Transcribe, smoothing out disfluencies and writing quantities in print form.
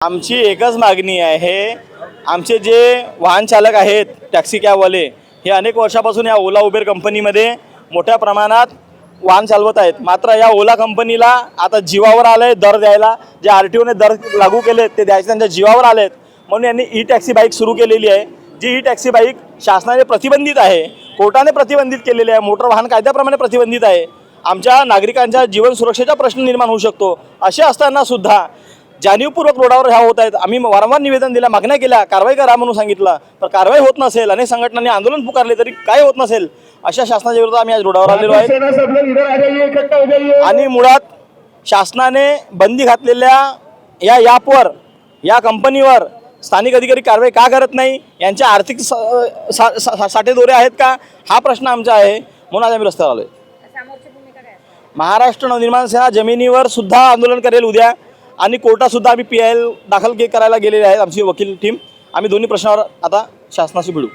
आमची एकच मागणी आहे, आमचे जे वाहन चालक आहेत टॅक्सी कॅबवाले हे अनेक वर्षापासून या ओला उबेर कंपनीमध्ये मोठ्या प्रमाणात वाहन चालवत आहेत। मात्र या ओला कंपनीला आता जीवावर आलंय दर द्यायला, जे RTOने दर लागू केलेत ते द्यायचे त्यांच्या जीवावर आलेत। म्हणून यांनी ई टॅक्सी बाईक सुरू केलेली आहे, जी ई टॅक्सी बाईक शासनाने प्रतिबंधित आहे, कोर्टाने प्रतिबंधित केलेली आहे, मोटर वाहन कायद्याप्रमाणे प्रतिबंधित आहे। आमच्या नागरिकांच्या जीवन सुरक्षेचा प्रश्न निर्माण होऊ शकतो। असे असताना सुद्धा जाणीवपूर्वक रोडावर ह्या होत आहेत। आम्ही वारंवार निवेदन दिलं, मागण्या केल्या, कारवाई करा म्हणून सांगितलं, पण कारवाई होत नसेल, अनेक संघटनांनी आंदोलन पुकारले तरी काय होत नसेल, अशा शासनाच्या विरोधात आम्ही आज रोडावर आलेलो आहे। आणि मुळात शासनाने बंदी घातलेल्या या ॲपवर, या कंपनीवर स्थानिक अधिकारी कारवाई का करत नाही, यांच्या आर्थिक साठेदोरे आहेत का, हा प्रश्न आमचा आहे। म्हणून आज आम्ही रस्त्यावर आलोय। महाराष्ट्र नवनिर्माण सेना जमिनीवर सुद्धा आंदोलन करेल उद्या, आणि कोर्टात सुद्धा आम्ही PIL दाखल करायला गेलेले आहेत, आमची वकील टीम। आम्ही दोन्ही प्रश्नावर आता शासनाशी भिडू।